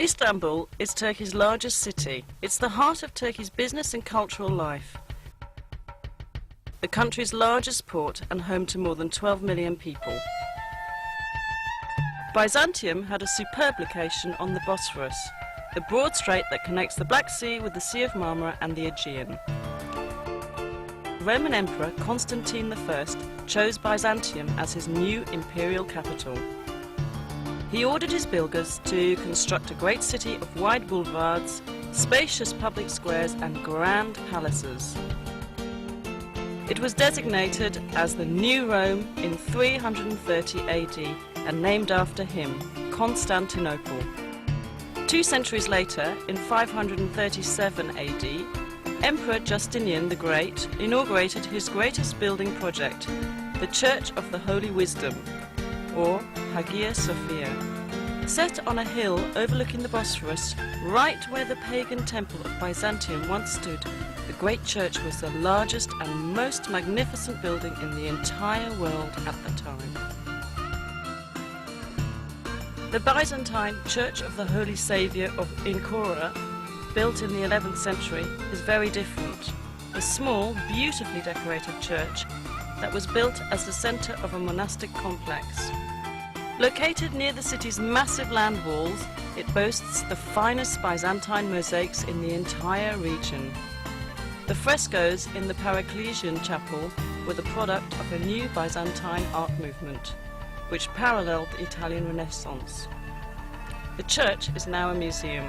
Istanbul is Turkey's largest city. It's the heart of Turkey's business and cultural life. The country's largest port and home to more than 12 million people. Byzantium had a superb location on the Bosphorus, the broad strait that connects the Black Sea with the Sea of Marmara and the Aegean. Roman Emperor Constantine I chose Byzantium as his new imperial capital. He ordered his builders to construct a great city of wide boulevards, spacious public squares and grand palaces. It was designated as the New Rome in 330 AD and named after him, Constantinople. 2 centuries later, in 537 AD, Emperor Justinian the Great inaugurated his greatest building project, the Church of the Holy Wisdom, or Hagia Sophia. Set on a hill overlooking the Bosphorus, right where the pagan temple of Byzantium once stood, the great church was the largest and most magnificent building in the entire world at the time. The Byzantine Church of the Holy Saviour of Ankara, built in the 11th century, is very different. A small, beautifully decorated church that was built as the centre of a monastic complex. Located near the city's massive land walls, it boasts the finest Byzantine mosaics in the entire region. The frescoes in the Paracelsian chapel were the product of a new Byzantine art movement, which paralleled the Italian Renaissance. The church is now a museum.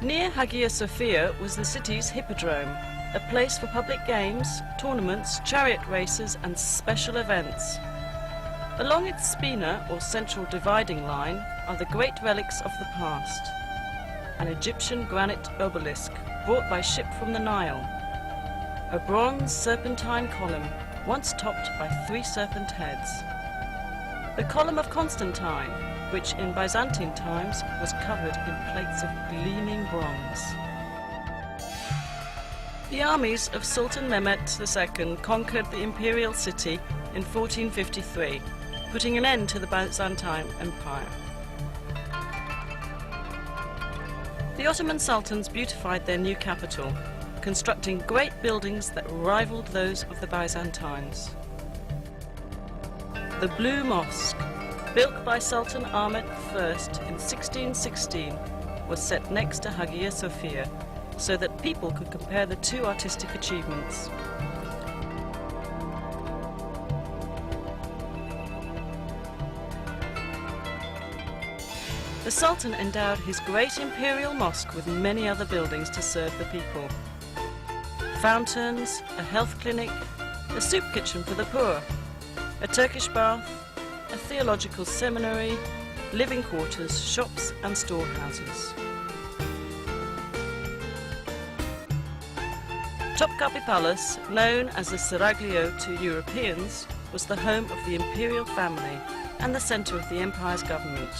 Near Hagia Sophia was the city's hippodrome, a place for public games, tournaments, chariot races and special events. Along its spina, or central dividing line, are the great relics of the past. An Egyptian granite obelisk brought by ship from the Nile. A bronze serpentine column, once topped by 3 serpent heads. The column of Constantine, which in Byzantine times was covered in plates of gleaming bronze. The armies of Sultan Mehmet II conquered the imperial city in 1453, putting an end to the Byzantine Empire. The Ottoman sultans beautified their new capital, constructing great buildings that rivaled those of the Byzantines. The Blue Mosque, built by Sultan Ahmet I in 1616, was set next to Hagia Sophia so that people could compare the 2 artistic achievements. The Sultan endowed his great imperial mosque with many other buildings to serve the people. Fountains, a health clinic, a soup kitchen for the poor, a Turkish bath, a theological seminary, living quarters, shops and storehouses. Topkapi Palace, known as the Seraglio to Europeans, was the home of the imperial family and the centre of the empire's government.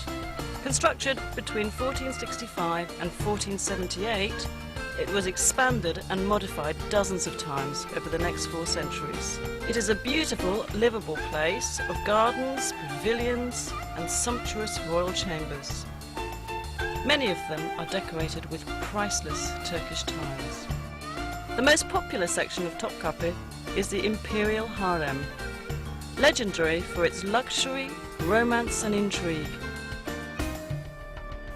Constructed between 1465 and 1478, it was expanded and modified dozens of times over the next 4 centuries. It is a beautiful, livable place of gardens, pavilions and sumptuous royal chambers. Many of them are decorated with priceless Turkish tiles. The most popular section of Topkapi is the Imperial Harem, legendary for its luxury, romance and intrigue.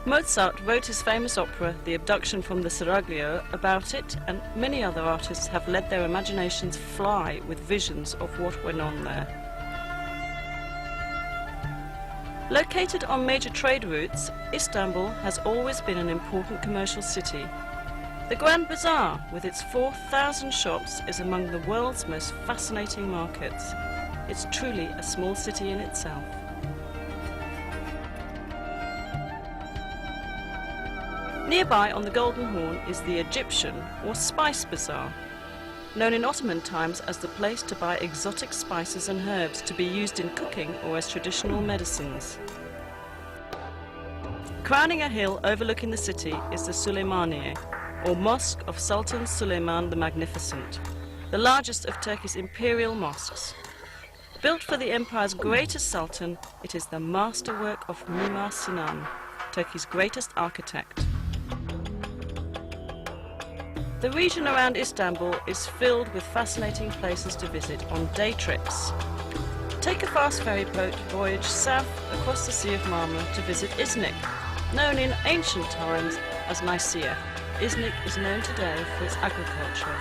Mozart wrote his famous opera, The Abduction from the Seraglio, about it, and many other artists have let their imaginations fly with visions of what went on there. Located on major trade routes, Istanbul has always been an important commercial city. The Grand Bazaar, with its 4,000 shops, is among the world's most fascinating markets. It's truly a small city in itself. Nearby on the Golden Horn is the Egyptian or Spice Bazaar, known in Ottoman times as the place to buy exotic spices and herbs to be used in cooking or as traditional medicines. Crowning a hill overlooking the city is the Süleymaniye, or Mosque of Sultan Süleyman the Magnificent, the largest of Turkey's imperial mosques. Built for the empire's greatest sultan, it is the masterwork of Mimar Sinan, Turkey's greatest architect. The region around Istanbul is filled with fascinating places to visit on day trips. Take a fast ferry boat voyage south across the Sea of Marmara to visit Iznik, known in ancient times as Nicaea. Iznik is known today for its agriculture,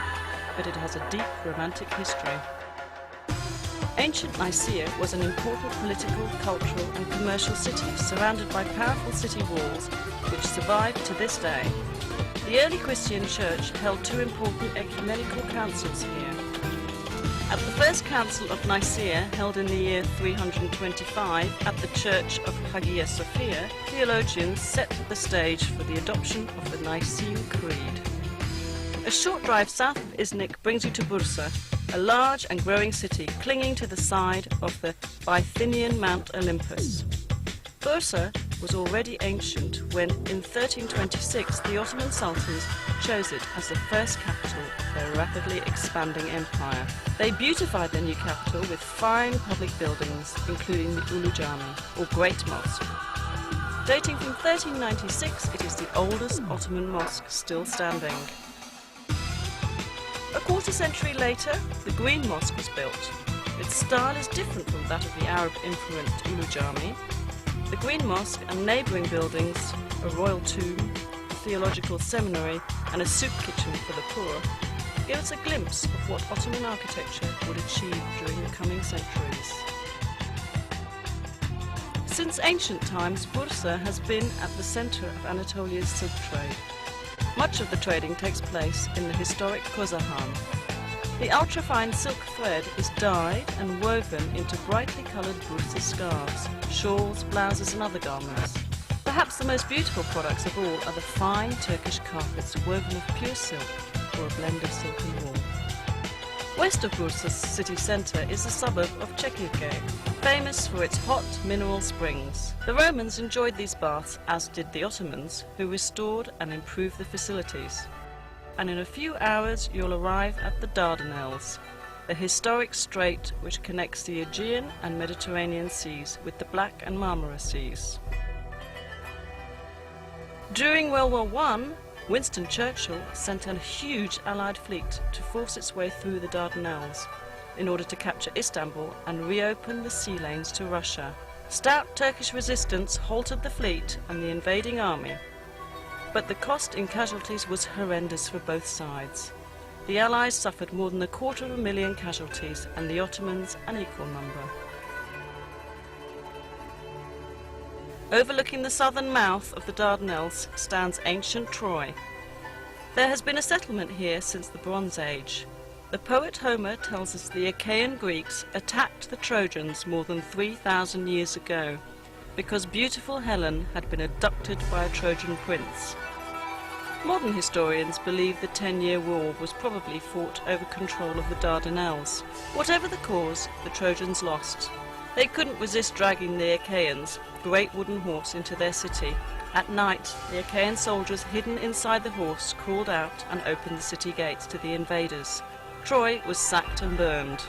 but it has a deep romantic history. Ancient Nicaea was an important political, cultural and commercial city surrounded by powerful city walls which survive to this day. The early Christian church held two important ecumenical councils here. At the first council of Nicaea, held in the year 325 at the church of Hagia Sophia, theologians set the stage for the adoption of the Nicene Creed. A short drive south of Iznik brings you to Bursa, a large and growing city clinging to the side of the Bithynian Mount Olympus. Bursa was already ancient when, in 1326, the Ottoman Sultans chose it as the first capital of their rapidly expanding empire. They beautified their new capital with fine public buildings, including the Ulu Jami, or Great Mosque. Dating from 1396, it is the oldest Ottoman mosque still standing. A quarter century later, the Green Mosque was built. Its style is different from that of the Arab-influenced Ulu Jami. The Green Mosque and neighbouring buildings, a royal tomb, a theological seminary and a soup kitchen for the poor, give us a glimpse of what Ottoman architecture would achieve during the coming centuries. Since ancient times, Bursa has been at the centre of Anatolia's silk trade. Much of the trading takes place in the historic Kozahan. The ultrafine silk thread is dyed and woven into brightly coloured Bursa scarves, shawls, blouses and other garments. Perhaps the most beautiful products of all are the fine Turkish carpets woven of pure silk or a blend of silk and wool. West of Bursa's city centre is the suburb of Çekirge, famous for its hot mineral springs. The Romans enjoyed these baths, as did the Ottomans, who restored and improved the facilities. And in a few hours you'll arrive at the Dardanelles, the historic strait which connects the Aegean and Mediterranean seas with the Black and Marmara seas. During World War I, Winston Churchill sent a huge Allied fleet to force its way through the Dardanelles in order to capture Istanbul and reopen the sea lanes to Russia. Stout Turkish resistance halted the fleet and the invading army, but the cost in casualties was horrendous for both sides. The Allies suffered more than 250,000 casualties and the Ottomans an equal number. Overlooking the southern mouth of the Dardanelles stands ancient Troy. There has been a settlement here since the Bronze Age. The poet Homer tells us the Achaean Greeks attacked the Trojans more than 3,000 years ago because beautiful Helen had been abducted by a Trojan prince. Modern historians believe the 10-year war was probably fought over control of the Dardanelles. Whatever the cause, the Trojans lost. They couldn't resist dragging the Achaeans, great wooden horse, into their city. At night, the Achaean soldiers hidden inside the horse crawled out and opened the city gates to the invaders. Troy was sacked and burned.